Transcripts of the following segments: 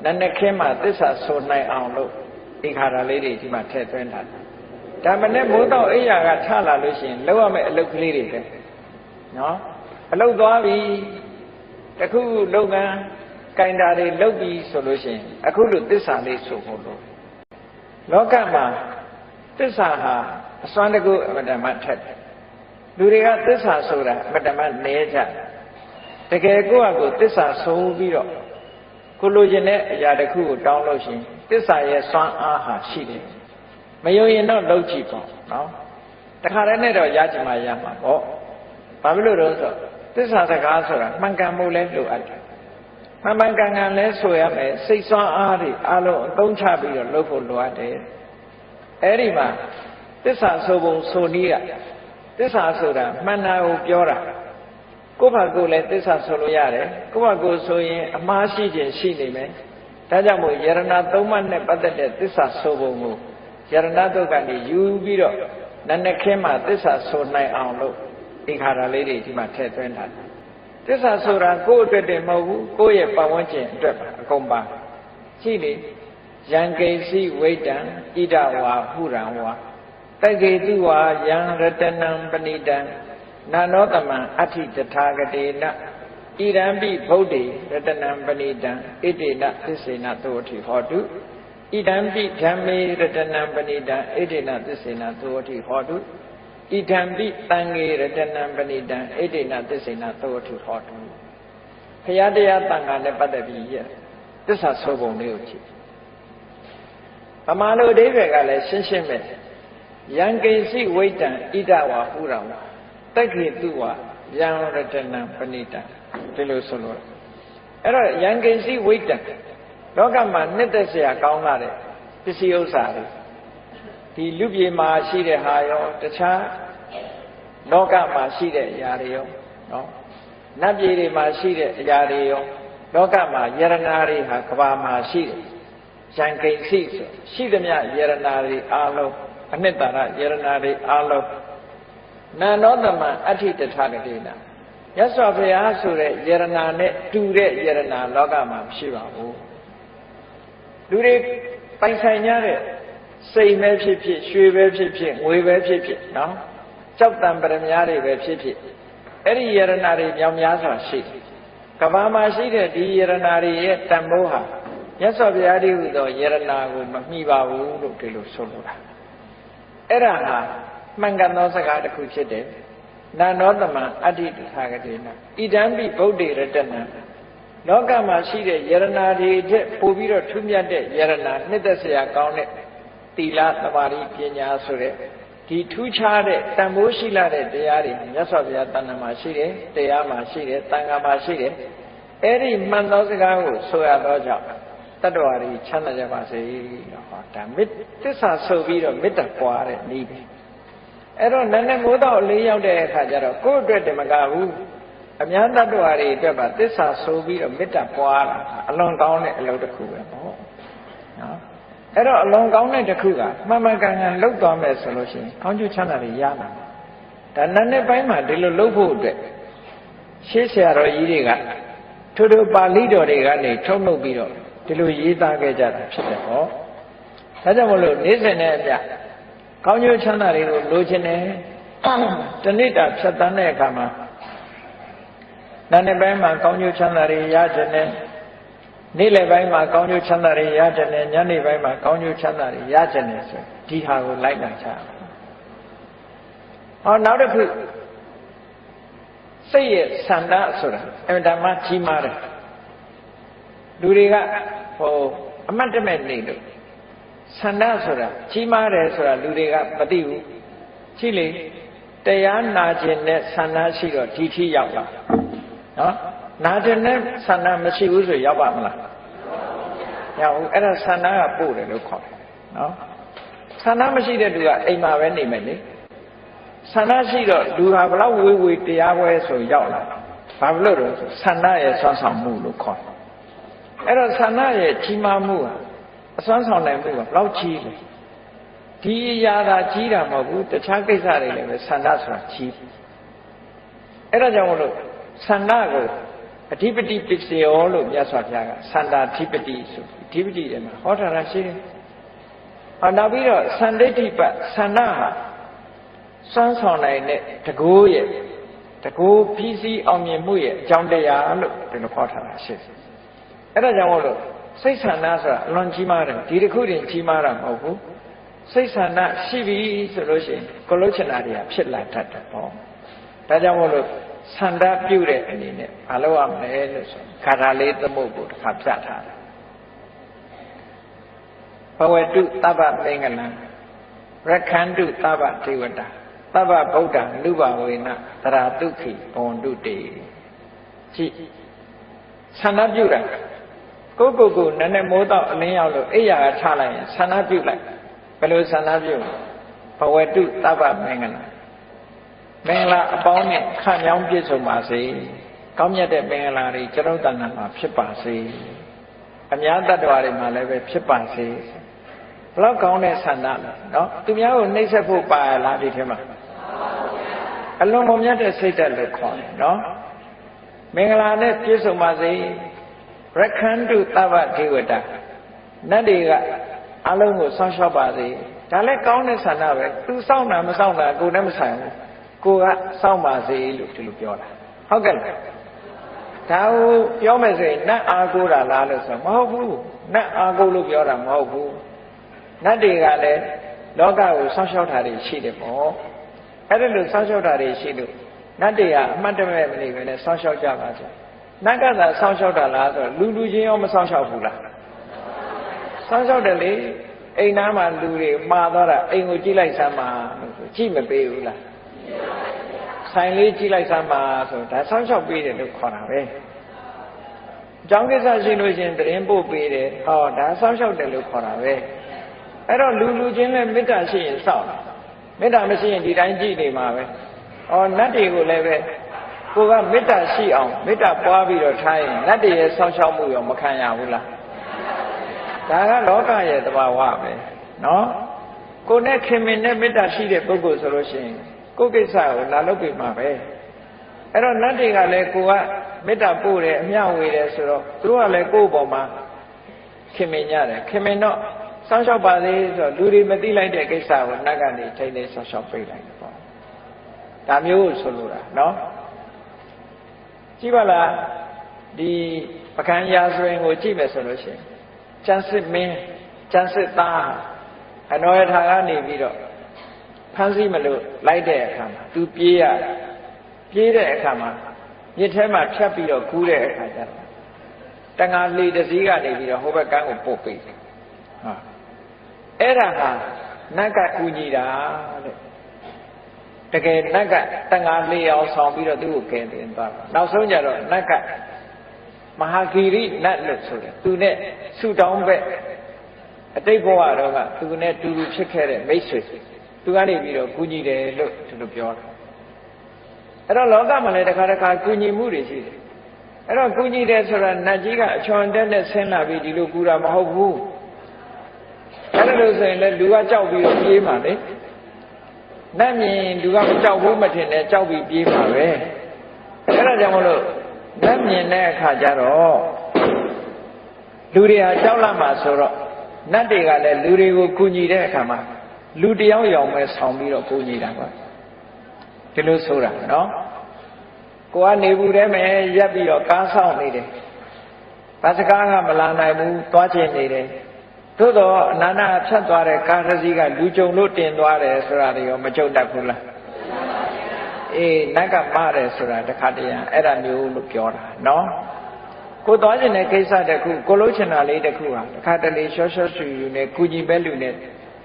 năn khen mà tức là số này ao lúc đi khá là lấy đi thì mà theo tuyên thật đã mà nếu muốn tao ấy là cha là lưu xin lâu mà lúc lấy đi đấy nó lâu đó vì cái khu lâu nga cái nào đi lâu đi số lưu xin cái khu lúc tức là đi số hồ lô nó cả mà tức là ha xoan được cái mà mà thậtလူတွေကသစ္စာဆိုတာမတ္တမနဲကြတကယ်ကိုယ့်အကိုသစ္စာဆိုပြီးတော့ကိုလိုချင်တဲ့အရာတစ်ခုကိုတောင်းလို့ရှိရင်သစ္စာရဲ့စွမ်းအားဟာရှိတယ်မယုံရင်တော့လုပ်ကြည့်ပေါ့နော်တခါတည်းနဲ့တော့ရချင်မှရမှာပေါ့ဘာဖြစ်လို့လဲဆိုတော့သစ္စာစကားဆိုတာမှန်ကန်မှုလဲလိုအပ်တယ်မှန်ကန်ကန်လဲဆိုရမယ်စိတ်စွမ်းအားတွေအလုံးအသုံးချပြီးတော့လုပ်ဖို့လိုအပ်တယ်အဲ့ဒီမှာသစ္စာဆိုပုံဆိုနည်းကသစ္စာဆိုတာမှန်တာကိုပြောတာကိုယ့်ဘာကိုယ်လည်းသစ္စာဆိုလို့ရတယ်ကိုယ့်ဘာကိုယ်ဆိုရင်အမှားရှိခြင်းရှိနေမယ်ဒါကြောင့်မို့ယရဏသုံးပါးနဲ့ပတ်သက်တဲ့သစ္စာဆိုပုံကိုယရဏတုတ်ကနေယူပြီးတော့နန္နခင်းမှာသစ္စာဆိုနိုင်အောင်လို့ဒီခါရလေးတွေဒီမှာထည့်သွင်းထားတယ်သစ္စာဆိုတာကိုယ့်အတွက်တည်းမဟုတ်ဘူးကိုယ့်ရဲ့ပတ်ဝန်းကျင်အတွက်ပါအကုန်ပါရှိလေယံကိစီဝိတံဣဒဝါဟုရံဝါတကေတုဝါယံရတနံပဏိတံနာနောတမံအဋ္ဌိတထာဂတေနဣရံပိဗုဒ္ဓေရတနံပဏိတံဣတိနသစ္စေနသောတိဟောတုဣဒံပိဓမ္မေရတနံပဏိတံဣတိနသစ္စေနသောတိဟောတုဣဒံပိတံဃေရတနံပဏိတံဣတိနသစ္စေနသောတိဟောတုဘုရားတရားတန်ခါနဲ့ပတ်သက်ပြီးရသစ္စာဆိုပုံလေးကိုကြည့်ဗမာလိုအဓိပ္ပာယ်ကလည်းရှင်းရှင်းပဲယံကိစီဝိတံဣဒဝါဟုရံဝါတက္ခေတုဝါယံရတနံပဏိတံဒီလိုဆိုလို့အဲ့တော့ယံကိစီဝိတံလောကမှာနှစ်သက်เสียကောင်းလာတဲ့ပစ္စည်းဥစ္စာတွေဒီလူပြေမှာရှိတဲ့ဟာရောတခြားလောကမှာရှိတဲ့အရာတွေရောနော်နတ်ပြည်တွေမှာရှိတဲ့အရာတွေရောလောကမှာယရနာတွေဟာကဘာမှာရှိတယ်ယံကိစီဆိုရှိသမျှယရနာတွေအားလုံးအနှစ်သာရယရနာတွေအားလုံးနာနောတမံအဋ္ဌိတထာဂတိနာရသော်ဘုရားဆိုတဲ့ယရနာနဲ့တူတဲ့ယရနာလောကမှာမရှိပါဘူးလူတွေပိုင်ဆိုင်ကြတဲ့စိတ်ပဲဖြစ်ဖြစ်ရွှေပဲဖြစ်ဖြစ်ငွေပဲဖြစ်ဖြစ်နော်ကြောက်တံပရမများတွေပဲဖြစ်ဖြစ်အဲ့ဒီယရနာတွေမြောင်များစွာရှိတယ်ကဘာမှာရှိတဲ့ဒီယရနာတွေရဲ့တန်ဖိုးဟာရသော်ဘုရားတည်းဟူသောယရနာကိုမမှီပါဘူးလို့ဒီလိုဆိုလိုတာအဲ့ဒါဟာမှန်ကန်သောစကားတစ်ခုဖြစ်တယ်နာနောတမံအဋ္ဌိတထာဂတိနာဣဒံပိဗုဒ္ဓေရတနံလောကမှာရှိတဲ့ယရနာတွေတဲ့ပို့ပြီးတော့ထူးမြတ်တဲ့ယရနာနှစ်သက်เสียကောင်းတဲ့သီလသမာဓိပညာဆိုတဲ့ဒီထူးခြားတဲ့တန်ဖိုးရှိလာတဲ့တရားတွေမြတ်စွာဘုရားတဏ္ဍာမှာရှိတယ်တရားမှာရှိတယ်သံဃာမှာရှိတယ်အဲ့ဒီမှန်သောစကားကိုဆိုရသောကြောင့်တတ္တဝါတွေချမ်းသာကြပါစေလို့ဟောဒါသစ္စာဆိုပြီးတော့မေတ္တာပွားတဲ့နည်းပဲအဲ့တော့နည်းနည်းမိုးတော့အလေးရောက်တဲ့အခါကျတော့ကိုယ့်အတွက်တမကဘူးအများတတ္တဝါတွေအတွက်ပါသစ္စာဆိုပြီးတော့မေတ္တာပွားတာအလွန်ကောင်းတဲ့အလုပ်တစ်ခုပဲပေါ့နော်အဲ့တော့အလွန်ကောင်းတဲ့တစ်ခုကမှန်မှန်ကန်ကန်လုပ်သွားမယ်ဆိုလို့ရှိရင်ကောင်းကျိုးချမ်းသာတွေရမှာဒါနည်းနည်းပိုင်းမှာဒီလိုလုပ်ဖို့အတွက်ရှေးဆရာတော်ကြီးတွေကထို့ပါဠိတော်တွေကနေထုတ်လုပ်ပြီးတော့ဒီလိုရေးသားခဲ့ကြတာဖြစ်တယ်ဟောဒါကြောင့်မလို့နေ့စဉ်နဲ့အပြကောင်းကျိုးချမ်းသာတွေကိုလိုချင်တယ်တဏိတာဖြတ်တန်းတဲ့အခါမှာနာနေပိုင်းမှာကောင်းကျိုးချမ်းသာတွေရချင်တယ်နေ့လယ်ပိုင်းမှာကောင်းကျိုးချမ်းသာတွေရချင်တယ်ညနေပိုင်းမှာကောင်းကျိုးချမ်းသာတွေရချင်တယ်ဆိုဒီဟာကိုလိုက်လာချအောင်ဟောနောက်တစ်ခုစိတ်ရဲ့ဆန္ဒဆိုတာအမှန်တမ်းကြီးမားတယ်လူတွေကဟိုအမှတ်တမဲ့နေလို့ဆန္ဒဆိုတာကြီးမားတယ်ဆိုတာလူတွေကမသိဘူးကြည့်လေတရားနာခြင်းနဲ့ဆန္ဒရှိတော့ဒီထိရောက်လာနော်နာခြင်းနဲ့ဆန္ဒမရှိဘူးဆိုရောက်ပါမလားရောက်ဘူးအဲ့ဒါဆန္ဒကပို့တယ်လို့ခေါ်တယ်နော်ဆန္ဒမရှိတဲ့လူကအိမ်မှာပဲနေမယ်လေဆန္ဒရှိတော့လူဟာဘလောက်ဝေးတရားပွဲဆိုရောက်လာဘာလို့လဲဆိုဆန္ဒရဲ့ဆွမ်းဆောင်မှုလို့ခေါ်တယ်အဲ့တော့ဆန္ဒရဲ့ကြီးမားမှုဟာအစွမ်းဆောင်နိုင်မှုကဘလောက်ကြီးလဲဒီအရာသာကြီးတာမဟုတ်ဘူးတခြားကိစ္စတွေလည်းပဲဆန္ဒဆိုတာကြီးအဲ့ဒါကြောင့်မလို့ဆန္ဒကို အဓိပတိပစ္စယောလို့မြတ်စွာဘုရားကစန္ဒာဓိပတိဆိုဓိပတိထဲမှာဟောထားတာရှိတယ်။နောက်ပြီးတော့စန္ဒိဋ္ဌိပတ်စန္ဒဟာစွမ်းဆောင်နိုင်တဲ့တကူရဲ့တကူပြီးစီးအောင်မြင်မှုရဲ့အကြောင်းတရားလို့ဒီလိုဟောထားတာရှိတယ်။အဲ့ဒါကြောင့်မို့လို့စိတ်ဆန္ဒဆိုတာအလွန်ကြီးမားတယ်ဒီတစ်ခုတည်းကြီးမားတာမဟုတ်ဘူးစိတ်ဆန္ဒရှိပြီဆိုလို့ရှိရင်ကိုယ်လုံးချင်တာတွေကဖြစ်လာတတ်တယ်ပေါ့ဒါကြောင့်မို့လို့ဆန္ဒပြုတဲ့အနေနဲ့မလုပ်ရမလဲလို့ဆိုခါထာလေးသမုတ်ကိုတစ်ခါပြထားတယ်ဘဝတုသဗ္ဗမင်္ဂလံရက္ခန္တုသဗ္ဗဒေဝတာသဗ္ဗဗုဒ္ဓလူဘဝေနသရတုခိဘဝန္တုတေကြည့်ဆန္ဒပြုတာကိုနည်းနည်းမိုးတော့အလင်းရောက်လို့အိယာကချလိုက်ရင်ဆန္ဒပြုလိုက်ဘယ်လိုဆန္ဒပြုဘဝတုသဗ္ဗမင်္ဂလံမင်္ဂလာအပေါင်းနဲ့ခန့်မြောင်းပြည့်စုံပါစေကောင်းမြတ်တဲ့မင်္ဂလာတွေကျွန်တော်တဏ္ဍာမှာဖြစ်ပါစေအများတ attva တွေမှာလည်းပဲဖြစ်ပါစေဘလောက်ကောင်းတဲ့ဆန္ဒလဲနော်သူများကိုနှိပ်စက်ဖို့ပါလားဒီထဲမှာအလွန်မမြတ်တဲ့စိတ်ဓာတ်လို့ခေါ်တယ်နော်မင်္ဂလာနဲ့ပြည့်စုံပါစေရက္ခန္တုသဗ္ဗဒေဝတာနတ်တွေကအလုံးကိုစောင့်ရှောက်ပါစေဒါလည်းကောင်းတဲ့ဆန္ဒပဲသူစောင့်တာမစောင့်တာကိုယ်နဲ့မဆိုင်ဘူးကိုကစောင့်ပါစေလို့ဒီလိုပြောတာဟုတ်ကဲ့လားဒါကိုပြောမယ်ဆိုရင်နတ်အားကိုးတာလားလို့ဆိုမဟုတ်ဘူးနတ်အားကိုးလို့ပြောတာမဟုတ်ဘူးနတ်တွေကလည်းလောကကိုစောင့်ရှောက်တာတွေရှိတယ်ပေါ့အဲ့ဒါလို့စောင့်ရှောက်တာတွေရှိလို့နတ်တွေကအမှတ်တမဲ့မနေပဲနဲ့စောင့်ရှောက်ကြပါစေနတ်ကသာစောင့်ရှောက်တာလားဆိုလူချင်းရောမစောင့်ရှောက်ဘူးလားစောင့်ရှောက်တယ်လေအိမ်သားမှာလူတွေမှားသွားတာအိမ်ကိုကြည့်လိုက်စမ်းပါလို့ဆိုကြည့်မပေးဘူးလားဆိုင်လေးကြည့်လိုက်စမ်းပါဆိုဒါစောင့်ရှောက်ပေးတယ်လို့ခေါ်တာပဲအကြောင်းကိစ္စရှိလို့ရှင်တရင်ပို့ပေးတယ်ဟောဒါစောင့်ရှောက်တယ်လို့ခေါ်တာပဲအဲ့တော့လူချင်းနဲ့မေတ္တာရှိရင်စောင့်မေတ္တာမရှိရင်ဒီတိုင်းကြည့်နေမှာပဲဩနတ်တွေကိုလည်းပဲကိုကမေတ္တာရှိအောင်မေတ္တာပွားပြီးတော့ထားရင်နတ်တွေရဲ့စောင့်ရှောက်မှုရောမခံရဘူးလားဒါကလောကရဲ့သဘာဝပဲနော်ကိုနဲ့ခင်မင်နဲ့မေတ္တာရှိတဲ့ပုဂ္ဂိုလ်ဆိုလို့ရှိရင်ကိုယ်ကိစ္စကိုလာလုပ်ပြမှာပဲအဲ့တော့နတ်တွေကလည်းကိုကမေတ္တာပို့တယ်အမျှဝေတယ်ဆိုတော့သူတို့ကလည်းကိုယ့်ဘောမှာခင်မင်ရတယ်ခင်မင်တော့စောင့်ရှောက်ပါလေဆိုတော့လူတွေမသိလိုက်တဲ့ကိစ္စကိုနတ်ကနေထိန်းသိမ်းစောင့်ရှောက်ပေးလိုက်တယ်ပေါ့ဒါမျိုးဆိုလိုတာနော်ကြည့်ပါလားဒီပကံရာဇဝင်ကိုကြည့်မယ်ဆိုလို့ရှိရင်ကျန်စစ်မင်းကျန်စစ်သားအနောယထာကနေပြီးတော့ဖမ်းဆီးမလို့လိုက်တဲ့အခါမှာသူပြေးရပြေးတဲ့အခါမှာမြစ်ထဲမှာဖြတ်ပြီးတော့ကူးတဲ့အခါကျတော့တန်ဃာလှေတစ်စီးကနေပြီးတော့ဟိုဘက်ကန်းကိုပို့ပေးတယ်ဟာအဲ့ဒါဟာနတ်ကကူညီတာတဲ့တကယ်နတ်ကတန်ဃာလှေအောင်ဆောင်ပြီးတော့သူ့ကိုကယ်တင်သွားတာနောက်ဆုံးကျတော့နတ်ကမဟာဂီရိနတ်လို့ဆိုတယ်သူနဲ့ဆူတောင်းဘက်အတိတ်ဘဝတော့ကသူနဲ့တူတူဖြစ်ခဲ့တဲ့မိတ်ဆွေသူကနေပြီးတော့ကူညီတယ်လို့သူတို့ပြောတာအဲ့တော့လောကမှာလည်းတစ်ခါတစ်ခါကူညီမှုတွေရှိတယ်အဲ့တော့ကူညီတယ်ဆိုတာနတ်ကြီးကအချွန်တက်နဲ့ဆင်းလာပြီးဒီလိုကူတာမဟုတ်ဘူးအဲ့ဒါလို့ဆိုရင်လည်းလူကကြောက်ပြီးတော့ပြေးမှာလေနတ်မြင်လူကမကြောက်ဘူးမထင်နဲ့ကြောက်ပြီးပြေးမှာပဲအဲ့ဒါကြောင့်မလို့နတ်မြင်တဲ့အခါကျတော့လူတွေဟာကြောက်လာမှာဆိုတော့နတ်တွေကလည်းလူတွေကိုကူညီတဲ့အခါမှာလူတယောက်ယောင်ပဲဆောင်ပြီးတော့ကူညီတာပါဒီလိုဆိုတာနော်ကိုကနေဘူးထဲမှာရက်ပြီးတော့ကားဆောင်နေတယ်ဘာစကားကမလာနိုင်ဘူးသွားချင်နေတယ်သို့တော့အနန္တဖြတ်သွားတဲ့ကားတစ်စီးကလူကြုံလို့တင်သွားတယ်ဆိုတာတွေရောမကြုံတတ်ဘူးလားအေးနတ်ကမှားတယ်ဆိုတာတခါတည်းအဲ့ဒါမျိုးလို့ပြောတာနော်ကိုသွားကျင်တဲ့ကိစ္စတခုကိုလို့ချင်တာလေးတခုဟာတခါတလေရှော့ရှော့ရှူယူနဲ့ကုညီပဲလူနဲ့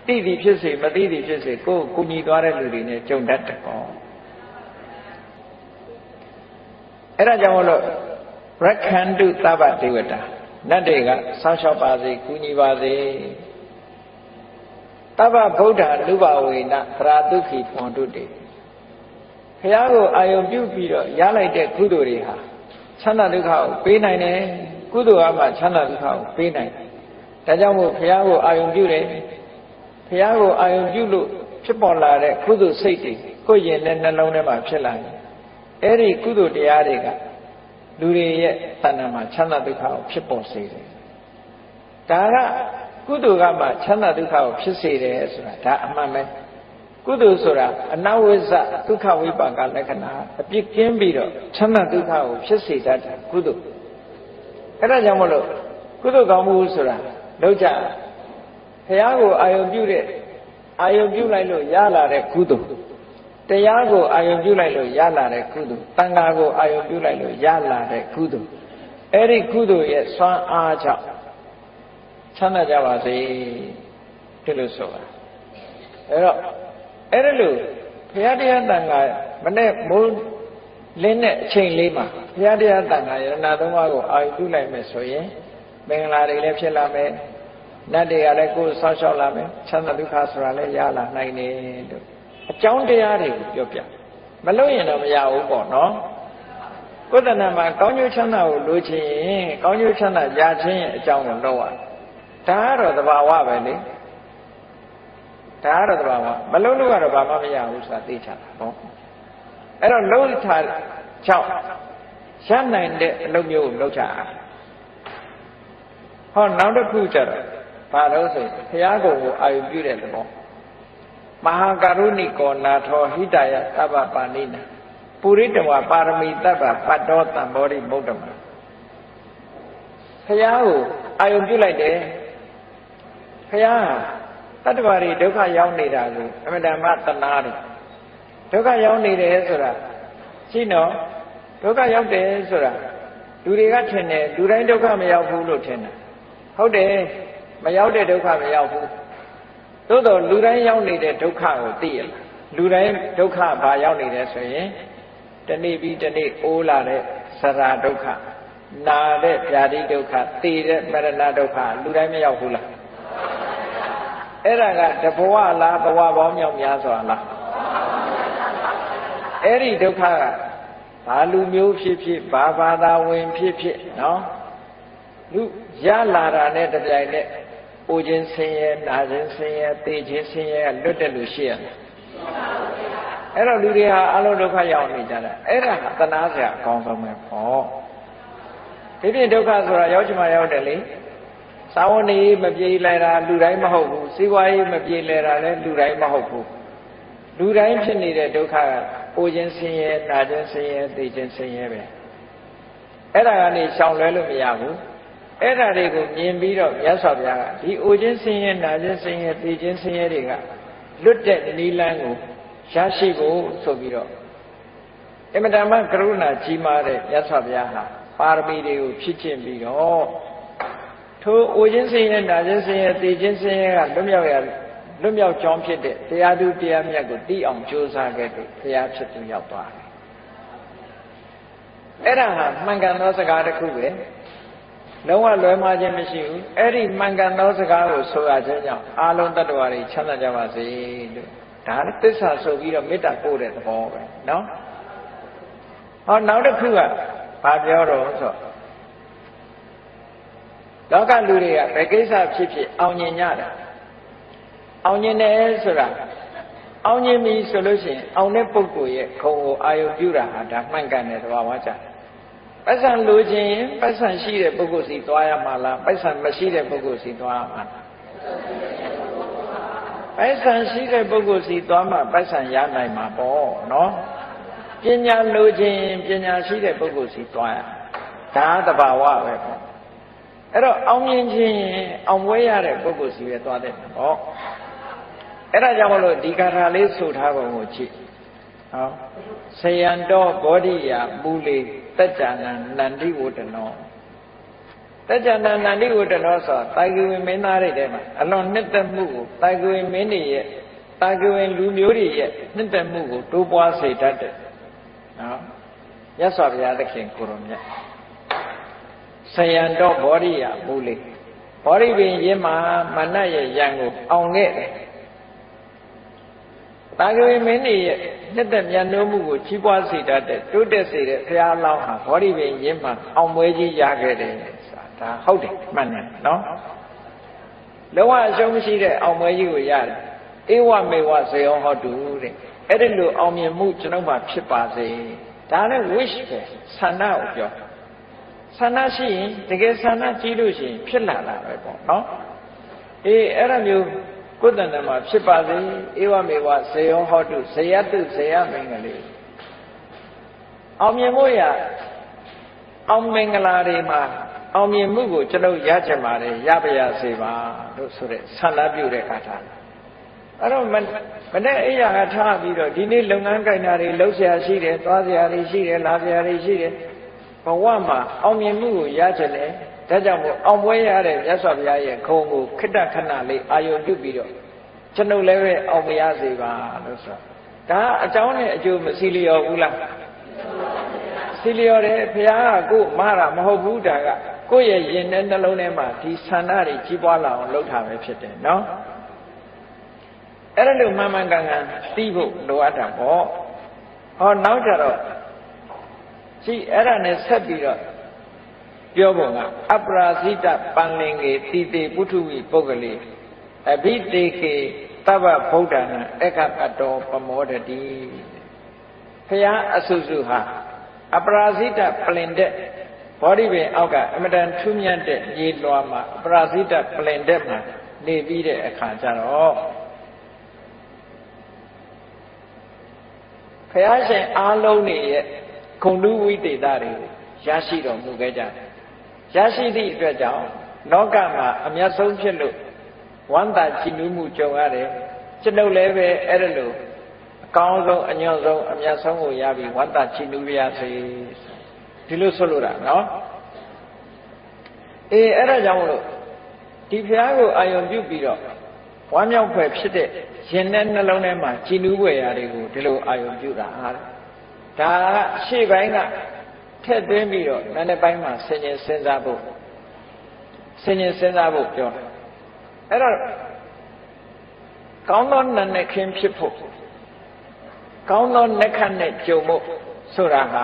သိသည်ဖြစ်စေမသိသည်ဖြစ်စေကိုကုညီသွားတဲ့လူတွေနဲ့ကြုံတတ်တယ်ပေါ့အဲ့ဒါကြောင့်မလို့ရက္ခန္တုသဗ္ဗဒေဝတာနတ်တွေကစောင့်ရှောက်ပါစေကုညီပါစေသဗ္ဗဗုဒ္ဓလူဘဝေနသရတုခိဘဝန္တုတေဘုရားကိုအာယုံပြုပြီးတော့ရလိုက်တဲ့ကုသိုလ်တွေဟာချမ်းသာဒုက္ခကိုပေးနိုင်တယ်ကုသိုလ်အမှချမ်းသာဒုက္ခကိုပေးနိုင်တယ်ဒါကြောင့်မို့ဘုရားကိုအာယုံပြုတယ်ဘုရားကိုအာယုံပြုလို့ဖြစ်ပေါ်လာတဲ့ကုသိုလ်စိတ်တွေကိုယ့်ရင်နဲ့နှလုံးထဲမှာဖြစ်လာတယ်အဲ့ဒီကုသိုလ်တရားတွေက လူတွေရဲ့တဏ္ဍာမှာချမ်းသာဒုက္ခကိုဖြစ်ပေါ်စေတယ်ဒါကကုသိုလ်ကမှချမ်းသာဒုက္ခကိုဖြစ်စေတယ်ဆိုတာဒါအမှန်ပဲကုသိုလ်ဆိုတာအနဝိဇ္ဇဒုက္ခဝိပါကလက္ခဏာအပြစ်ကင်းပြီးတော့ချမ်းသာဒုက္ခကိုဖြစ်စေတတ်တယ်ကုသိုလ်အဲ့ဒါကြောင့်မလို့ကုသိုလ်ကောင်းမှုဆိုတာလောက်ကြဘုရားကိုအာယုံပြုလိုက်လို့ရလာတဲ့ကုသိုလ်တရားကိုအာယုံပြုလိုက်လို့ရလာတဲ့ကုသိုလ်တန်ခါကိုအာယုံပြုလိုက်လို့ရလာတဲ့ကုသိုလ်အဲ့ဒီကုသိုလ်ရဲ့စွမ်းအားကြောင့်ချမ်းသာကြပါစေဒီလိုဆိုတာအဲ့တော့အဲ့ဒါလို့ဘုရားတရားတန်ခါမနဲ့မိုးလင်းတဲ့အချိန်လေးမှာဘုရားတရားတန်ခါယရဏသုံးပါးကိုအာယုံပြုလိုက်မယ်ဆိုရင်မင်္ဂလာတွေလည်းဖြစ်လာမယ်နတ်တွေကလည်းကိုယ်ဆောက်ရှောက်လာမယ်ချမ်းသာဒုက္ခဆိုတာလည်းရလာနိုင်တယ်လို့အကြောင်းတရားတွေကိုပြောပြမလို့ရင်တော့မရဘူးပေါ့နော်ကိုယ်တဏ္ဍာမှာကောင်းကျိုးချမ်းသာကိုလိုချင်ရင်ကောင်းကျိုးချမ်းသာရခြင်းရဲ့အကြောင်းကိုလုပ်ရဒါကတော့သဘာဝပဲလေဒါကတော့သဘာဝမလုံးလို့ကတော့ဘာမှမရဘူးဆိုတာသိချတာပေါ့အဲ့တော့လုံးထားကြောင့်ရနိုင်တဲ့အလုပ်မျိုးကိုလုပ်ချတာဟောနောက်တစ်ခုကျတော့ဘာလို့ဆိုဘုရားကိုအာယုပြုတဲ့သဘောမဟာကရုဏိကောနာထောဟိတယသဗ္ဗပါဏိနာပုရိတဝပါရမီတဗ္ဗပတ္တောတံဘောဓိမုဒ္ဓမဘုရားကိုအာယုပြုလိုက်တယ်ဘုရားတတ္တဝါတွေဒုက္ခရောက်နေတာကိုအမှန်တမ်းသနာတယ်ဒုက္ခရောက်နေတယ်ဆိုတာရှိနော်ဒုက္ခရောက်တယ်ဆိုတာလူတွေကထင်တယ်လူတိုင်းဒုက္ခမရောက်ဘူးလို့ထင်တယ်ဟုတ်တယ်မရောက်တဲ့ဒုက္ခမရောက်ဘူးသို့တော့လူတိုင်းရောက်နေတဲ့ဒုက္ခကိုသိရလားလူတိုင်းဒုက္ခဘာရောက်နေတယ်ဆိုရင်တနေ့ပြီးတနေ့အိုးလာတဲ့စရာဒုက္ခနာတဲ့ဗျာတိဒုက္ခသိတဲ့မရဏဒုက္ခလူတိုင်းမရောက်ဘူးလားအဲ့ဒါကတဘဝလားဘဝပေါင်းမြောက်များစွာလားအဲ့ဒီဒုက္ခကဘာလူမျိုးဖြစ်ဖြစ်ဘာဘာသာဝင်ဖြစ်ဖြစ်နော်လူရလာတာနဲ့တပြိုင်နက်အိုခြင်းဆင်းရဲနာခြင်းဆင်းရဲသိခြင်းဆင်းရဲလွတ်တဲ့လူရှိရတယ်အဲ့တော့လူတွေဟာအလုံးဒုက္ခရောက်နေကြတာအဲ့ဒါကသနာစရာအကောင်းဆုံးပဲပေါ့ဒီပြင်ဒုက္ခဆိုတာရောက်ချင်မှရောက်တယ်လေစာဝတ်နေမပြေလည်တာလူတိုင်းမဟုတ်ဘူးစီးပွားရေးမပြေလည်တာလည်းလူတိုင်းမဟုတ်ဘူးလူတိုင်းဖြစ်နေတဲ့ဒုက္ခကအိုခြင်းဆင်းရဲနာခြင်းဆင်းရဲသိခြင်းဆင်းရဲပဲအဲ့ဒါကနေရှောင်လွဲလို့မရဘူးအဲ့ဒါတွေကိုမြင်ပြီးတော့မြတ်စွာဘုရားကဒီအိုခြင်းဆင်းရဲနာခြင်းဆင်းရဲသိခြင်းဆင်းရဲတွေကလွတ်တဲ့နိလန်းကိုရရှိဖို့ဆိုပြီးတော့အမတမကရုဏာကြီးမားတဲ့မြတ်စွာဘုရားဟာပါရမီတွေကိုဖြည့်ကျင့်ပြီးတော့ထိုအိုခြင်းဆင်းရဲနာခြင်းဆင်းရဲသိခြင်းဆင်းရဲကလွတ်မြောက်ကြောင်းဖြစ်တဲ့တရားသူတရားမြတ်ကိုသိအောင်ကြိုးစားခဲ့လို့ဘုရားဖြစ်သူရောက်သွားတယ်အဲ့ဒါဟာမှန်ကန်သောစကားတစ်ခုပဲလုံးဝလွဲမှားခြင်းမရှိဘူးအဲ့ဒီမှန်ကန်သောစကားကိုဆိုရခြင်းကြောင့်အာလုံးတ attva တွေချမ်းသာကြပါစေလို့ဒါလည်းသစ္စာဆိုပြီးတော့မေတ္တာပို့တဲ့သဘောပဲနော်ဟောနောက်တစ်ခုကဘာပြောတော့ဆိုလောကလူတွေကဘယ်ကိစ္စဖြစ်ဖြစ်အောင်မြင်ကြတာအောင်မြင်တယ်ဆိုတာအောင်မြင်ပြီဆိုလို့ရှိရင်အောင်တဲ့ပုဂ္ဂိုလ်ရဲ့ခုံကိုအာယုပြုတာဟာဒါမှန်ကန်တဲ့သဘာဝကြပတ်စံလိုချင်ရင်ပတ်စံရှိတဲ့ပုဂ္ဂိုလ်စီသွားရမှာလားပတ်စံမရှိတဲ့ပုဂ္ဂိုလ်စီသွားရမှာလားပတ်စံရှိတဲ့ပုဂ္ဂိုလ်စီသွားမှပတ်စံရနိုင်မှာပေါ့နော်ပညာလိုချင်ပညာရှိတဲ့ပုဂ္ဂိုလ်စီသွားရဒါသဘာဝပဲပေါ့အဲ့တော့အောင်မြင်ခြင်းအောင်ပွဲရတဲ့ပုဂ္ဂိုလ်စီပဲသွားတဲ့ပေါ့အဲ့ဒါကြောင့်မလို့ဒီကာထာလေးဆိုထားပုံကိုကြည့်ဟောဆယံတော်ဘောဓိယာမူလေတัจ jana နန္တိဝတ္တနောတัจ jana နန္တိဝတ္တနောဆိုတာတာဂိဝင်မင်းသားတွေထဲမှာအလွန်နှစ်သက်မှုကိုတာဂိဝင်မင်းတွေရဲ့တာဂိဝင်လူမျိုးတွေရဲ့နှစ်သက်မှုကိုတိုးပွားစေတတ်တယ်နော်မြတ်စွာဘုရားသခင်ကိုရောမြတ်ဆယံတော်ဘောဓိယာမူလေဘောဓိပင်ရင်းမှာမနတ်ရဲ့ရံကိုအောင်ခဲ့တယ်တာဂိဝင်မင်းတွေရဲ့နှစ်သက်မြတ်နိုးမှုကိုကြီးပွားစေတတ်တဲ့တိုးတက်စေတဲ့ဘုရားလောင်းဟာဘောဓိပင်ရင်းမှာအောင်ပွဲကြီးရခဲ့တယ်ဆိုတာဒါဟုတ်တယ်မှန်တယ်နော်လုံးဝအရှုံးမရှိတဲ့အောင်ပွဲကြီးကိုရတယ်ဧဝမေဝဇေယောဟောတုတဲ့အဲ့ဒီလိုအောင်မြင်မှုကျွန်တော်မှဖြစ်ပါစေဒါလည်း wish ပဲဆန္ဒကိုပြော ဆန္ဒရှိရင်တကယ်ဆန္ဒကြီးလို့ရှိရင်ဖြစ်လာတာပဲပေါ့နော်အေးအဲ့ဒါမျိုးကိုယ်တဏ္ဍမှာဖြစ်ပါစေဧဝမေဝဇယောဟောတုဇယတုဇယမင်္ဂလေးအောင်မြင်ဖို့ရအောင်မင်္ဂလာတွေမှာအောင်မြင်မှုကိုကျွန်တော်ရချင်ပါတယ်ရပါရစေပါလို့ဆိုတဲ့ဆန္ဒပြုတဲ့ကာထာအဲ့တော့မနေ့အိယာကထားပြီးတော့ဒီနေ့လုပ်ငန်းကိုင်တာတွေလှုပ်ရှားရှိတယ်သွားစရာတွေရှိတယ်လာစရာတွေရှိတယ်ဘဝမှာအောင်မြင်မှုကိုရချင်တယ်ဒါကြောင့်မို့အောင်ပွဲရတဲ့မြတ်စွာဘုရားရဲ့ခုံကိုခိတ္တခဏလေးအာယုံပြုပြီးတော့ကျွန်ုပ်လည်းပဲအောင်မရစေပါလို့ဆိုဒါအကြောင်းနဲ့အကျိုးမစီလျော်ဘူးလားစီလျော်တယ်ဘုရားကကို့မှားတာမဟုတ်ဘူးဒါကကိုယ့်ရဲ့ရင်ထဲနှလုံးထဲမှာဒီဆန္ဒတွေကြီးပွားလာအောင်လုပ်တာပဲဖြစ်တယ်နော်အဲ့ဒါလို့မှန်မှန်ကန်ကန်သိဖို့လိုအပ်တာပေါ့ဟောနောက်ကြတော့ကြည့်အဲ့ဒါနဲ့ဆက်ပြီးတော့ပြောပုံကအပရာဇိတပန္လင်ကေတိတေပုထုဝိပုဂ္ဂလေအဘိတေကေသဗ္ဗဗုဒ္ဓနာအခပတောပမောဒတိဘုရားအဆုစုဟာအပရာဇိတပလင်တဲ့ဘောဓိပင်အောက်ကအမတန်ထူးမြတ်တဲ့ရေလွှာမှာအပရာဇိတပလင်တဲ့မှာနေပြီးတဲ့အခါကျတော့ဘုရားရှင်အားလုံးနေရဲ့ဂုဏ်ဓုဝိသေသတွေရရှိတော်မူခဲ့ကြတယ်ရရှိသည့်အတွက်ကြောင့်လောကမှာအမျက်ဆုံးဖြစ်လို့ဝမ်းသာကြည်နူးမှုကြုံရတယ်ကျွန်ုပ်လည်းပဲအဲ့ဒါလို့အကောင်းဆုံးအညွန့်ဆုံးအမျက်ဆုံးကိုရပြီးဝမ်းသာကြည်နူးရစေဒီလိုဆိုလိုတာနော်အေးအဲ့ဒါကြောင့်မလို့ဒီဘုရားကိုအာယုံပြုပြီးတော့ဝမ်းမြောက်ဖွယ်ဖြစ်တဲ့ရင်နဲ့နှလုံးထဲမှာကြည်နူးဖွယ်ရာတွေကိုဒီလိုအာယုံပြုတာဟာဒါကရှေ့ပိုင်းကထည့်သွင်းပြီးတော့နာနေပိုင်းမှာဆင်ញင်စဉ်းစားဖို့ပြောတာအဲ့တော့ကောင်းသောနာနဲ့ခင်းဖြစ်ဖို့ကောင်းသောနက္ခတ်နဲ့ကြုံဖို့ဆိုတာဟာ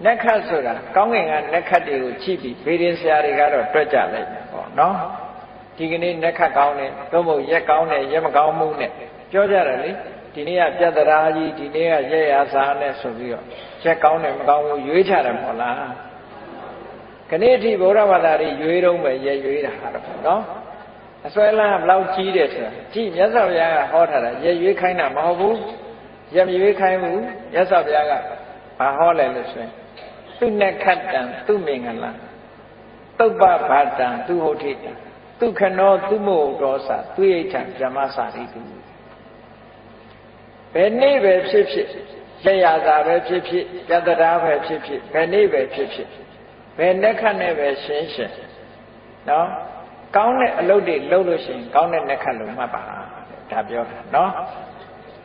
နက္ခတ်ဆိုတာကောင်းကင်ကနက္ခတ်တွေကိုကြည့်ပြီးဗေဒင်ဆရာတွေကတော့တွက်ကြလိုက်တယ်ပေါ့နော်ဒီကနေ့နက္ခတ်ကောင်းတယ်သို့မဟုတ်ရက်ကောင်းတယ်ရက်မကောင်းမှုနဲ့ပြောကြတယ်လေဒီနေ့ကပြတ်တရားကြီးဒီနေ့ကရက်ရစာနဲ့ဆိုပြီးတော့ရက်ကောင်းတယ်မကောင်းဘူးရွေးချတယ်မဟုတ်လားခဏအထိဗုဒ္ဓဘာသာတွေရွေးတော့ပဲရက်ရွေးတာတော့နော်အစွဲလန်းဘလောက်ကြီးတယ်ဆိုတာကြည့်မြတ်စွာဘုရားကဟောထားတာရက်ရွေးခိုင်းတာမဟုတ်ဘူးရက်မရွေးခိုင်းဘူးမြတ်စွာဘုရားကဘာဟောလဲလို့ဆိုရင်သူနက္ခတ္တံသူမင်္ဂလံသုပ္ပဘာတံသူဟုတ်ထိတံဒုက္ခနောသူမို့တော်စာသူဣဋ္ဌံဓမ္မစာရိတုဘယ်နေ့ပဲဖြစ်ဖြစ်လက်ရတာပဲဖြစ်ဖြစ်ပြတ္တရာပဲဖြစ်ဖြစ်ဘယ်နေ့ပဲဖြစ်ဖြစ်ဘယ်နက္ခတ်နဲ့ပဲရှင်းနော်ကောင်းတဲ့အလုပ်တွေလုပ်လို့ရှိရင်ကောင်းတဲ့နက္ခတ်လို့မှတ်ပါဒါပြောတာနော်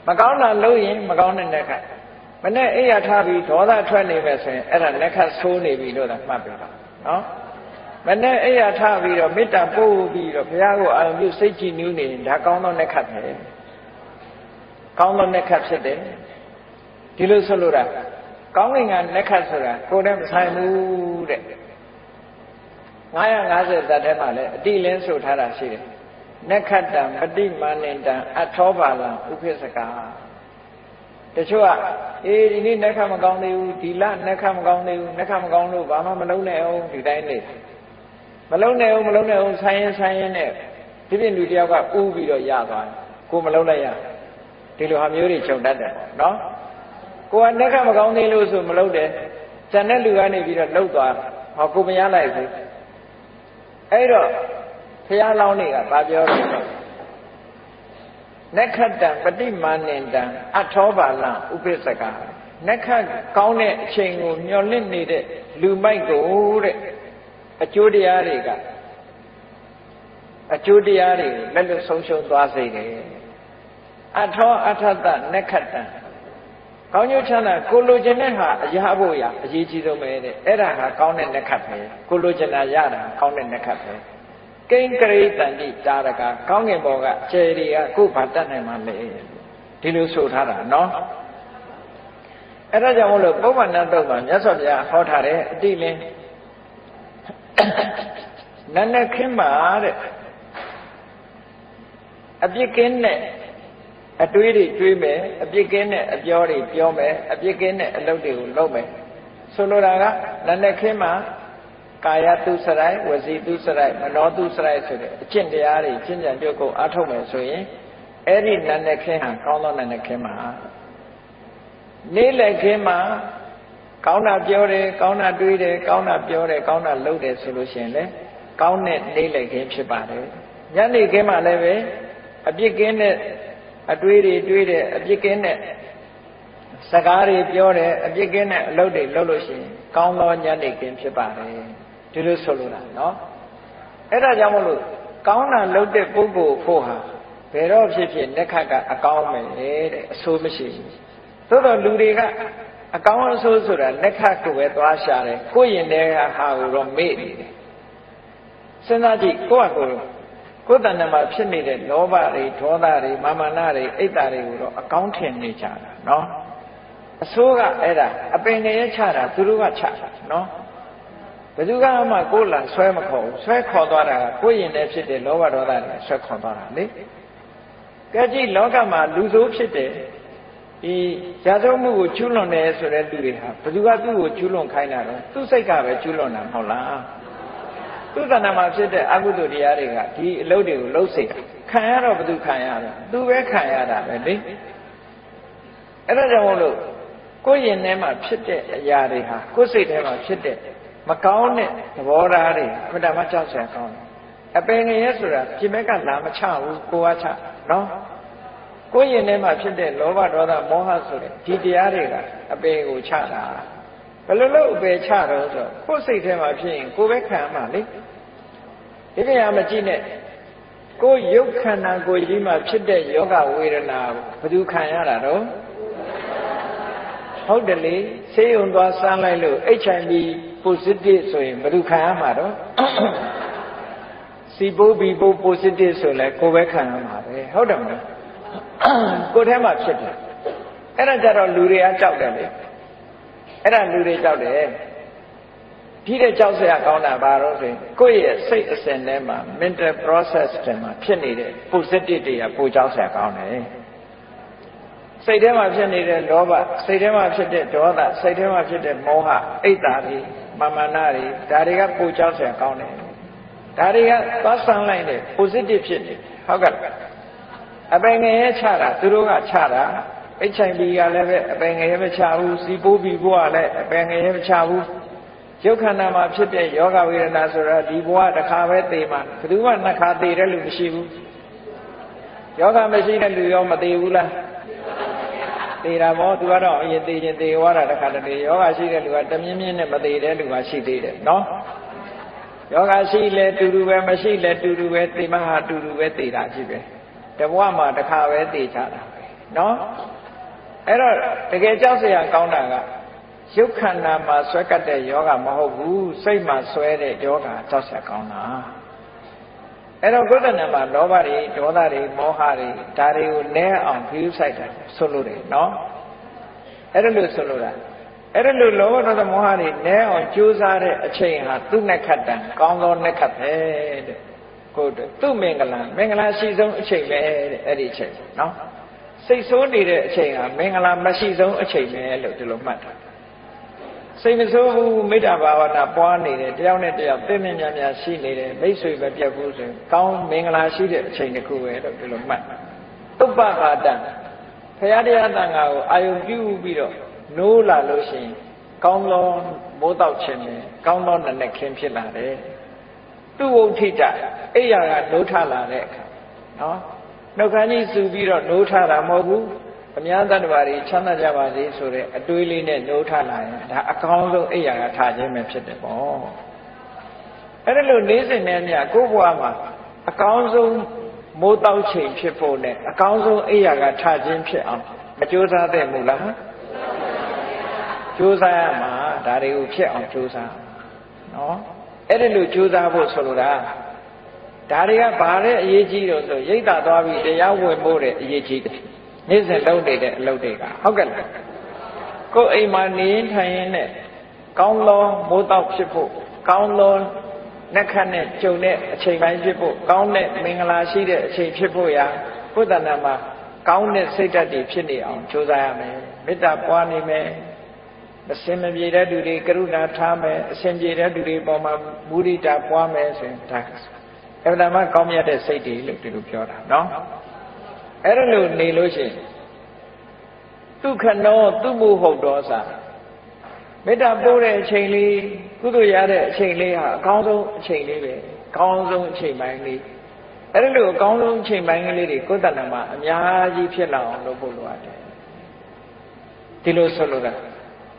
မကောင်းတာလုပ်ရင်မကောင်းတဲ့နက္ခတ်မနဲ့အိယာထားပြီးဒေါသထွက်နေပဲဆိုရင်အဲ့ဒါနက္ခတ်ဆိုးနေပြီလို့သာမှတ်ပြီနော်မနဲ့အိယာထားပြီးတော့မေတ္တာပို့ပြီးတော့ဘုရားကိုအာရုံပြုစိတ်ကြည်နူးနေရင်ဒါကောင်းသောနက္ခတ်ပဲကောင်းသောနက္ခတ်ဖြစ်တယ်ဒီလိုဆိုလို့တာကောင်းကင်ကနက္ခတ်ဆိုတာကိုယ်တည်းမဆိုင်ဘူးတဲ့950ဇတ်ထဲမှာလည်းအတိလင်းဆိုထားတာရှိတယ်နက္ခတံပฏิမာနန္တံအထောပါလံဥပိစ္ဆကာတချို့ကဒီနေ့နက္ခမကောင်းသေးဘူးဒီလနက္ခမကောင်းသေးဘူးနက္ခမကောင်းလို့ဘာမှမလုံးနဲ့အောင်ဒီတိုင်းနေမလုံးနဲ့အောင်ဆိုင်ရင်နဲ့ဒီပြင်လူတယောက်ကဥပြီးတော့ရသွားတယ်ကိုမလုံးလိုက်ရဒီလိုဟာမျိုးတွေခြုံတတ်တယ်နော်ကိုကနက္ခမကောင်းသေးလို့ဆိုမလုံးတယ်ဇန်တဲ့လူကနေပြီးတော့လှုပ်သွားဟောကိုမရလိုက်ဘူးအဲ့တော့ဘုရားလောင်းတွေကဘာပြောလဲနက္ခတံပฏิမာနန္တံအထောပါလံဥပိစ္ဆကာနက္ခကောင်းတဲ့အချိန်ကိုမျှော်လင့်နေတဲ့လူမိုက်ကိုတဲ့အကျိုးတရားတွေလက်လွတ်ဆုံးရှုံးသွားစေတယ်အထောအထတနက္ခတံကောင်းကျိုးချမ်းသာကိုလိုချင်တဲ့ဟာအရာဖို့ရအရေးကြီးဆုံးပဲတဲ့အဲ့ဒါဟာကောင်းတဲ့နက္ခတ်ပဲကိုလိုချင်တာရတာကောင်းတဲ့နက္ခတ်ပဲကိဉ္ကရိတန္တိတာရကကောင်းငင်ဘောကခြေတွေကကိုဘာတတ်နိုင်မှလဲဒီလိုဆိုထားတာနော်အဲ့ဒါကြောင့်မို့လို့ပုဗ္ဗန္နတုတ်မှာမြတ်စွာဘုရားဟောထားတဲ့အတိလင်းနန္ဒခင်းမှာတဲ့အပြစ်ကင်းတဲ့အတွေးတွေတွေးမယ်အပြစ်ကင်းတဲ့အပြောတွေပြောမယ်အပြစ်ကင်းတဲ့အလုပ်တွေကိုလုပ်မယ်ဆိုလိုတာကနန္ဒခင်းမှာ ကာယတုစရိုက်ဝစီတုစရိုက်မနောတုစရိုက်ဆိုတဲ့အကျင့်တရားတွေကျင့်ကြံကြုတ်ကိုအားထုတ်မယ်ဆိုရင်အဲ့ဒီနန္ဒခင်းဟာကောင်းသောနန္ဒခင်းမှာနေ့လည်ခင်းမှာကောင်းတာပြောတယ်ကောင်းတာတွေးတယ်ကောင်းတာပြောတယ်ကောင်းတာလုပ်တယ်ဆိုလို့ရှိရင်လေကောင်းတဲ့နေ့လည်ခင်းဖြစ်ပါတယ်ညနေခင်းမှာလည်းပဲအပြစ်ကင်းတဲ့အတွေးတွေတွေးတယ်အပြစ်ကင်းတဲ့စကားတွေပြောတယ်အပြစ်ကင်းတဲ့အလုပ်တွေလုပ်လို့ရှိရင်ကောင်းသောညနေခင်းဖြစ်ပါတယ်ဒီလိုဆိုလိုတာနော်အဲ့ဒါကြောင့်မလို့ကောင်းတာလုပ်တဲ့ပုဂ္ဂိုလ်ဖို့ဟာဘယ်တော့ဖြစ်ဖြစ်လက်ခတ်ကအကောင်းမယ်တဲ့အဆိုးမရှိဘူးသို့တော့လူတွေကအကောင်းအဆိုးဆိုတာလက်ခတ်ကိုပဲသွားရှာတယ်ကိုယ့်ရင်ထဲကဟာကိုတော့မေ့နေတယ်စဉ်းစားကြည့်ကိုယ့်အကိုယ်တဏ္ဍာမှာဖြစ်နေတဲ့လောဘတွေဒေါသတွေမာမနတွေအိတ်တာတွေကိုတော့အကောင်းထင်နေကြတာနော်အဆိုးကအဲ့ဒါအပင်ငရဲချတာသူတို့ကချတာနော်ဘယ်သူကမှကိုယ်လာဆွဲမခေါ်ဘူးဆွဲခေါ်သွားတာကကိုယ့်ရင်ထဲဖြစ်တဲ့လောဘဒေါသတွေဆွဲခေါ်သွားတာလေကဲကြည့်လောကမှာလူဆိုးဖြစ်တဲ့ဒီရာဇဝမှုကိုကျူးလွန်တယ်ဆိုတဲ့လူတွေဟာဘယ်သူကသူ့ကိုကျူးလွန်ခိုင်းတာတော့သူ့စိတ်ကပဲကျူးလွန်တာမဟုတ်လားသူ့တဏ္ဍာမှာဖြစ်တဲ့အကုသိုလ်တရားတွေကဒီအလုပ်တွေကိုလှုပ်စေတာခံရတော့ဘယ်သူခံရတော့သူပဲခံရတာပဲလေအဲ့ဒါကြောင့်မို့လို့ကိုယ်ရင်ထဲမှာဖြစ်တဲ့အရာတွေဟာကိုယ်စိတ်ထဲမှာဖြစ်တဲ့မကောင်းတဲ့သဘောထားတွေအမှန်တမ်းကြောက်စရာကောင်းတယ်အပင်ငရဲဆိုတာပြင်မဲ့ကလာမချဘူးကိုယ်ကချနော်ကိုယ်ရင်ထဲမှာဖြစ်တဲ့လောဘဒေါသမောဟဆိုတဲ့ဒီတရားတွေကအပင်ကိုချတာဘယ်လိုလုပ်အပယ်ချတော့ဆိုကိုယ်စိတ်ထဲမှာဖြစ်ရင်ကိုယ်ပဲခံမှာလေဒီနေရာမကြည့်နဲ့ကိုယ်ရုပ်ခန္ဓာကိုယ်ကြီးမှာဖြစ်တဲ့ယောဂဝေဒနာဘယ်သူခံရတာတော့ဟုတ်တယ်လေဆေးရုံသွားစမ်းလိုက်လို့ HIV positive ဆိုရင်ဘယ်သူခံရမှာတော့စီပိုးဘီပိုး positive ဆိုလဲကိုယ်ပဲခံရမှာပဲဟုတ်တယ်မလားကိုယ်ထဲမှာဖြစ်တယ်အဲ့ဒါကြတော့လူတွေကကြောက်တယ်လေအဲ့ဒါလူတွေကြောက်တယ်ဒီတဲ့ကြောက်စရာကောင်းတာဘာလို့ဆိုရင်ကိုယ့်ရဲ့စိတ်အစဉ်ထဲမှာ mental process တွေမှာဖြစ်နေတဲ့ positive တွေကပိုကြောက်စရာကောင်းတယ်စိတ်ထဲမှာဖြစ်နေတဲ့လောဘစိတ်ထဲမှာဖြစ်တဲ့ဒေါသစိတ်ထဲမှာဖြစ်တဲ့မောဟအိတ်တာတွေမာမနာတွေဒါတွေကပိုကြောက်စရာကောင်းတယ်ဒါတွေကသွားဆန်းလိုက်တဲ့ positive ဖြစ်နေဟုတ်ကဲ့အပင်ငရဲချတာသူတို့ကချတာ HIV ကလည်းပဲအပင်ငရဲမချဘူးစီပိုးဘီပိုးကလည်းအပင်ငရဲမချဘူးရုပ်ခန္ဓာမှာဖြစ်တဲ့ယောဂဝေဒနာဆိုတာဒီဘဝတစ်ခါပဲသိမှာဘယ်သူမှနှစ်ခါသိတဲ့လူမရှိဘူးယောဂမရှိတဲ့လူရောမသိဘူးလားသိတာပေါ့သူကတော့အရင်သိချင်းသိသွားတာတစ်ခါတည်းယောဂရှိတဲ့လူကတမြင်းမြင်းနဲ့မသိတဲ့လူကရှိသေးတယ်နော်ယောဂရှိလဲတူတူပဲမရှိလဲတူတူပဲသိမှဟာတူတူပဲသိတာရှိပဲတဘဝမှာတစ်ခါပဲသိချတာပဲနော်အဲ့တော့တကယ်ကြောက်စရာကောင်းတာကရုပ်ခန္ဓာမှာဆွဲကပ်တဲ့ယောဂမဟုတ်ဘူးစိတ်မှာဆွဲတဲ့ယောဂကြောက်စရာကောင်းတာအဲ့တော့ကိုယ်တဏ္ဍာမှာလောဘတွေဒေါသတွေမောဟတွေဒါတွေကိုနည်းအောင်ဂရုစိုက်တာဆိုလို့တယ်နော်အဲ့ဒါလို့ဆိုလို့တာအဲ့ဒါလို့လောဘဒေါသမောဟတွေနည်းအောင်ကြိုးစားတဲ့အချိန်ဟာသူ့နဲ့ခတ်တန်ကောင်းသောနဲ့ခတ်ပဲတဲ့ကိုယ်သူ့မင်္ဂလာရှိဆုံးအချိန်ပဲတဲ့အဲ့ဒီအချိန်နော်စိတ်ဆိုးနေတဲ့အချိန်ဟာမင်္ဂလာမရှိဆုံးအချိန်ပဲလို့ဒီလိုမှတ်တာစိတ်မဆိုးဘူးမေတ္တာဘာဝနာပွားနေတယ်တယောက်နဲ့တယောက်သိမြင်များများရှိနေတယ်မိတ်ဆွေပဲပြတ်ဘူးဆိုရင်ကောင်းမင်္ဂလာရှိတဲ့အချိန်တစ်ခုပဲလို့ဒီလိုမှတ်သုပ္ပဘာတံဘုရားတရားတန်ခါကိုအာယုပြုပြီးတော့နိုးလာလို့ရှိရင်ကောင်းသောမိုးတောက်ခြင်းနဲ့ကောင်းသောနနက်ခင်းဖြစ်လာတယ်သူဝုဋ္ဌိတအိယာကနိုးထလာတဲ့အခါနော်နှုတ်ခမ်းကြီးစူပြီးတော့နိုးထတာမဟုတ်ဘူးအများတ attva တွေချမ်းသာကြပါစေဆိုတဲ့အတွေးလေးနဲ့နိုးထလာရင်ဒါအကောင်းဆုံးအိယာကထခြင်းပဲဖြစ်တယ်ပေါ့အဲ့ဒါလို့နေ့စဉ်နဲ့မြကိုယ့်ဘဝမှာအကောင်းဆုံးမိုးတောက်ချိန်ဖြစ်ဖို့နဲ့အကောင်းဆုံးအိယာကထခြင်းဖြစ်အောင်မကြိုးစားသင့်ဘူးလားကြိုးစားရမှာဒါတွေကိုဖြစ်အောင်ကြိုးစားနော်အဲ့ဒါလို့ကြိုးစားဖို့ဆိုလိုတာဒါတွေကဘာတဲ့အရေးကြီးတော့ဆိုရိတ်တာသွားပြီးတရားဝင်ဖို့တဲ့အရေးကြီးတယ်နေ့စဉ်လုပ်နေတဲ့အလုပ်တွေကဟုတ်ကဲ့လားကိုယ်အိမ်မှာနေထိုင်ရင်နဲ့ကောင်းသောမိုးတောက်ဖြစ်ဖို့ကောင်းသောနှက်ခတ်နဲ့ကြုံတဲ့အချိန်ပိုင်းဖြစ်ဖို့ကောင်းတဲ့မင်္ဂလာရှိတဲ့အချိန်ဖြစ်ဖို့ရာကိုယ်တဏ္ဍာမှာကောင်းတဲ့စိတ်ဓာတ်တွေဖြစ်နေအောင်ကြိုးစားရမယ်မေတ္တာပွားနေမယ် အစင်မပြေတဲ့သူတွေကရုဏာထားမယ်အစင်ပြေတဲ့သူတွေပေါ်မှာမုဒိတာပွားမယ်ဆိုရင်ဒါအဲ့ဒါမှကောင်းမြတ်တဲ့စိတ်တွေလို့ဒီလိုပြောတာနော်အဲ့ဒါလို့နေလို့ရှိရင်ဒုက္ခနောသူမှုဟုတ်တော်စာမေတ္တာပို့တဲ့အချိန်လေးကုသိုလ်ရတဲ့အချိန်လေးဟာအကောင်းဆုံးအချိန်လေးပဲအကောင်းဆုံးအချိန်ပိုင်းလေးအဲ့ဒါလို့အကောင်းဆုံးအချိန်ပိုင်းကလေးတွေကိုယ်တဏ္ဍာမှာအများကြီးဖြစ်လာအောင်လုပ်ဖို့လိုအပ်တယ်ဒီလိုဆိုလိုတာ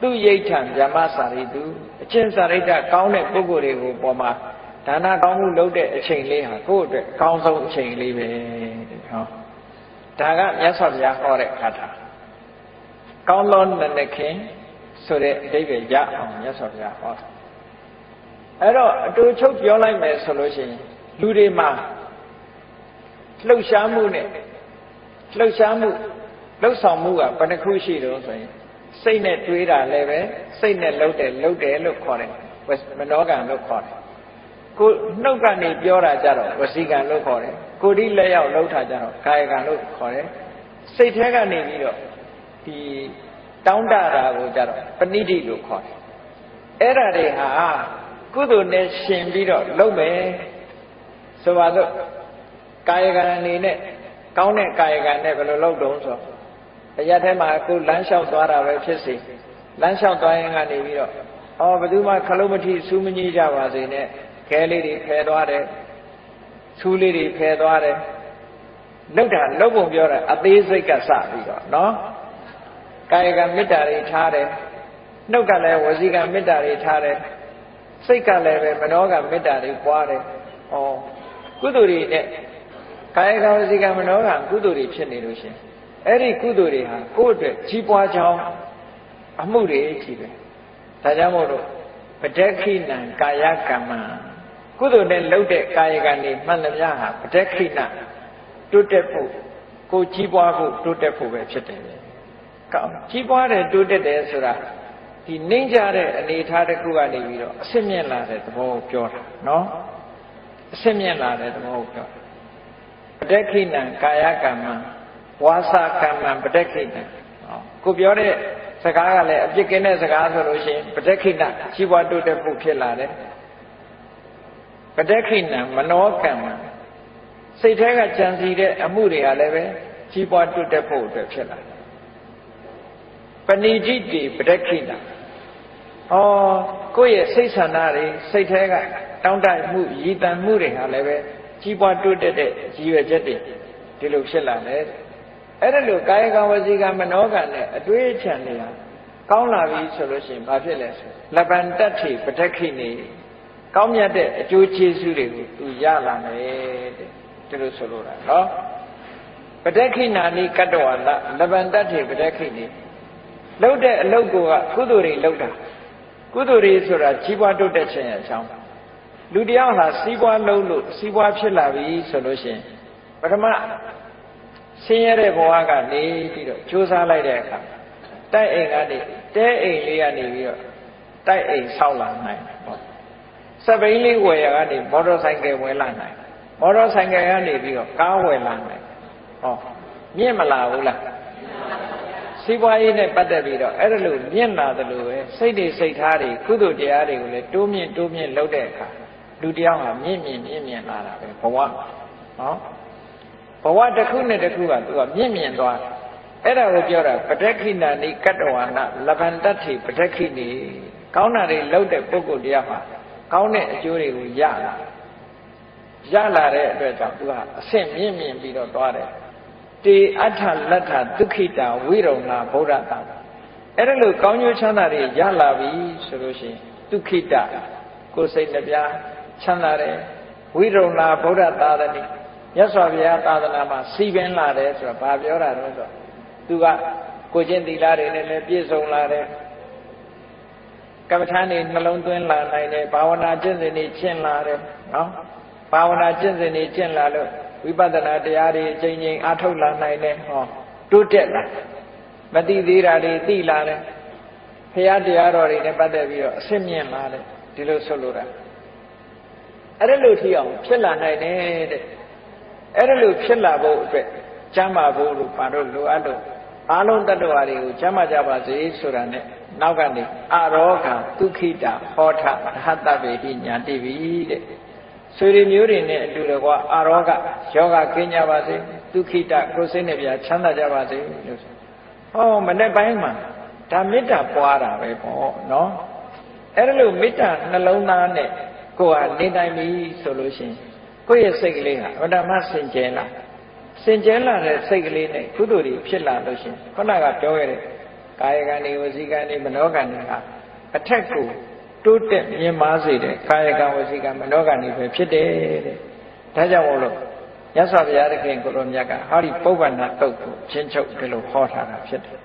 သူရိဋ္ဌံဗျမစာရိတုအချင်းစာရိတ္တကောင်းတဲ့ပုဂ္ဂိုလ်တွေကိုပေါ်မှာဒါနကောင်းမှုလုပ်တဲ့အချိန်လေးဟာကိုယ့်အတွက်အကောင်းဆုံးအချိန်လေးပဲဟောဒါကမြတ်စွာဘုရားဟောတဲ့ခါထာကောင်းသောနနခင်ဆိုတဲ့အဓိပ္ပာယ်ရအောင်မြတ်စွာဘုရားဟောတာအဲ့တော့အတူချုပ်ပြောလိုက်မယ်ဆိုလို့ရှိရင်လူတွေမှာလှုပ်ရှားမှုနဲ့လှုပ်ရှားမှုလှုပ်ဆောင်မှုကဘယ်နှခုရှိတော့ဆိုရင်စိတ်နဲ့တွေးတာလည်းပဲစိတ်နဲ့လှုပ်တယ်လို့ခေါ်တယ်မနောကံလို့ခေါ်တယ်ကိုနှုတ်ကနေပြောတာကြတော့ဝစီကံလို့ခေါ်တယ်ကိုယ်ဒီလက်ရောက်လှုပ်တာကြတော့ကာယကံလို့ခေါ်တယ်စိတ်ထဲကနေပြီးတော့ဒီတောင်းတတာကိုကြတော့ပဏိတိလို့ခေါ်တယ်အဲ့ဒါတွေဟာကုသိုလ်နဲ့ရှင်ပြီးတော့လုပ်မယ်ဆိုပါတော့ကာယကံအနေနဲ့ကောင်းတဲ့ကာယကံနဲ့ဘယ်လိုလုပ်တုံးဆိုအရာထဲမှာကိုလမ်းလျှောက်သွားတာပဲဖြစ်စေလမ်းလျှောက်သွားရင်ကနေပြီးတော့ဘယ်သူမှခလုံးမထိစူးမငြိကြပါစေနဲ့ခဲလေးတွေဖယ်သွားတယ်စူးလေးတွေဖယ်သွားတယ်လုပ်တာလုပ်ပုံပြောတာအသေးစိတ်ကစပြီးတော့နော်ကာယကမေတ္တာတွေထားတယ်နှုတ်ကလည်းဝစီကမေတ္တာတွေထားတယ်စိတ်ကလည်းပဲမနောကမေတ္တာတွေပွားတယ်ကုသိုလ်တွေနဲ့ကာယကဝစီကမနောကကုသိုလ်တွေဖြစ်နေလို့ရှင်အဲ့ဒီကုသိုလ်တွေဟာကိုယ့်အတွက်ကြီးပွားကြောင်းအမှုတွေကြီးပဲဒါကြောင့်မို့လို့ပဋက္ခိဏံကာယကမ္မကုသိုလ်နဲ့လုပ်တဲ့ကာယကံတွေမှန်သမျှဟာပဋက္ခိဏတိုးတက်ဖို့ကိုကြီးပွားဖို့တိုးတက်ဖို့ပဲဖြစ်တယ်ကောင်းကြီးပွားတယ်တိုးတက်တယ်ဆိုတာဒီနှိမ့်ကြတဲ့အနေအထားတစ်ခုကနေပြီးတော့အစစ်မြင့်လာတဲ့သဘောကိုပြောတာနော်အစစ်မြင့်လာတဲ့သဘောကိုပြောတာပဋက္ခိဏံကာယကမ္မဝါစာကမ္မပဋက္ခိဏံကိုပြောတဲ့စကားကလည်းအပြစ်ကင်းတဲ့စကားဆိုလို့ရှိရင်ပဋက္ခိဏကြီးပွားတိုးတက်ဖို့ဖြစ်လာတယ်ပဋက္ခိဏံမနောကမ္မစိတ်ထဲကကြံစီတဲ့အမှုတွေကလည်းပဲကြီးပွားတိုးတက်ဖို့အတွက်ဖြစ်လာတယ်ပဏိတိတိပဋက္ခိဏကိုယ့်ရဲ့စိတ်ဆန္ဒတွေစိတ်ထဲကတောင်းတမှုရည်တန်မှုတွေဟာလည်းပဲကြီးပွားတိုးတက်တဲ့ရည်ရွယ်ချက်တွေဒီလိုဖြစ်လာတယ်အဲ့ဒါလို့ကာယကံဝစီကံမနောကံနဲ့အတွေးအချံတွေဟာကောင်းလာပြီဆိုလို့ရှိရင်ဘာဖြစ်လဲဆိုလပ္ပန္တတ္ထိပဋက္ခိဏိကောင်းမြတ်တဲ့အကျိုးကျေးဇူးတွေကိုသူရလာမယ်တဲ့ဒီလိုဆိုလိုတာနော်ပဋက္ခိဏာနိကတ္တဝါလလပ္ပန္တတ္ထိပဋက္ခိဏိလှုပ်တဲ့အလုပ်ကကုသိုလ်တွေလှုပ်တာကုသိုလ်တွေဆိုတာကြီးပွားတိုးတက်ခြင်းရဲ့အကြောင်းလူတယောက်ဟာစီးပွားလုံးလို့စီးပွားဖြစ်လာပြီဆိုလို့ရှိရင်ပထမဆင်းရဲတဲ့ဘဝကနေပြီးတော့ကြိုးစားလိုက်တဲ့အခါတိုက်အိမ်ကနေတဲအိမ်လေးကနေပြီးတော့တိုက်အိမ်ဆောက်လာနိုင်ပေါ့စက်ဘိန်းလေးဝယ်ရကနေမော်တော်ဆိုင်ကယ်ဝယ်လာနိုင်မော်တော်ဆိုင်ကယ်ကနေပြီးတော့ကားဝယ်လာနိုင်မြင့်မလာဘူးလားစီးပွားရေးနဲ့ပတ်သက်ပြီးတော့အဲ့ဒါလို့မြင့်လာတယ်လို့ပဲစိတ်တွေစိတ်ထားတွေကုသိုလ်တရားတွေကိုလည်းတိုးမြင့်လုပ်တဲ့အခါလူတယောက်ဟာမြင့်လာတာပဲဘဝနော်ဘဝတစ်ခုနဲ့တစ်ခုကသူကမြင့်သွားတယ်အဲ့ဒါကိုပြောတာပဋက္ခိဏာနိကတ္တဝါနလပ္ပန္တတ္ထိပဋက္ခိဏိကောင်းတာတွေလုပ်တဲ့ပုဂ္ဂိုလ်တရားမှာကောင်းတဲ့အကျိုးတွေကိုရလာတဲ့အတွက်ကြောင့်သူကအဆင့်မြင့်ပြီးတော့သွားတယ်တေအဋ္ဌလတ္ထဒုက္ခိတာဝိရုံနာဗုဒ္ဓတာအဲ့ဒါလို့ကောင်းကျိုးချမ်းသာတွေရလာပြီဆိုလို့ရှိရင်ဒုက္ခိတကိုယ်စိတ်နှပြချမ်းသာတယ်ဝိရုံနာဗုဒ္ဓသာသနိမြတ်စွာဘုရားသာသနာမှာစီပင်လာတယ်ဆိုတာဘာပြောတာလဲဆိုတော့သူကကိုကျင့်သီလတွေနဲ့လည်းပြည့်စုံလာတယ်ကမ္မထာနေနှလုံးသွင်းလာနိုင်တယ်ဘာဝနာကျင့်စဉ်တွေကျင့်လာတယ်နော်ဘာဝနာကျင့်စဉ်တွေကျင့်လာလို့ဝိပဿနာတရားတွေအကျဉ်းချင်းအားထုတ်လာနိုင်တယ်တိုးတက်လာမသိသေးတာတွေသိလာတယ်ဘုရားတရားတော်တွေနဲ့ပတ်သက်ပြီးတော့အဆင့်မြင့်လာတယ်ဒီလိုဆိုလိုတာအဲ့ဒါလို့ထီအောင်ဖြစ်လာနိုင်တယ်တဲ့အဲ့ဒါလို့ဖြစ်လာဖို့အတွက်ကျမ်းပါဖို့လို့ဘာလို့လိုအပ်လို့ အားလုံးတ attva တွေကိုချမ်းသာကြပါစေဆိုတာနဲ့နောက်ကနေအရောဂဒုက္ခိတာဟောထရဟတဗေတိညာတိပိတဲ့ဆွေတွေမျိုးတွေနဲ့အတူတကွအရောဂယောဂကင်းကြပါစေဒုက္ခိတကိုယ်စိတ်နဲ့ပြချမ်းသာကြပါစေလို့ဟောမနေ့ပိုင်းမှာဒါမေတ္တာပွားတာပဲပေါ့နော်အဲ့ဒါလို့မေတ္တာနှလုံးသားနဲ့ကိုယ်ဟာနေတိုင်းပြီဆိုလို့ရှိရင်ကိုယ့်ရဲ့စိတ်ကလေးဟာဗဒမစင်ကြဲလာတဲ့စိတ်ကလေးနဲ့ကုသိုလ်တွေဖြစ်လာလို့ရှိရင်ခုနကပြောခဲ့တဲ့ကာယကံတွေဝစီကံတွေမနောကံတွေဟာအထက်ကိုတိုးတက်မြင့်မားစေတဲ့ကာယကံဝစီကံမနောကံတွေပဲဖြစ်တယ်တဲ့ဒါကြောင့်မို့လို့မြတ်စွာဘုရားသခင်ကိုလိုမြတ်ကဟောဒီပုဗ္ဗန္နတုတ်ကိုချင်းချုပ်ဒီလိုဟောထားတာဖြစ်တယ်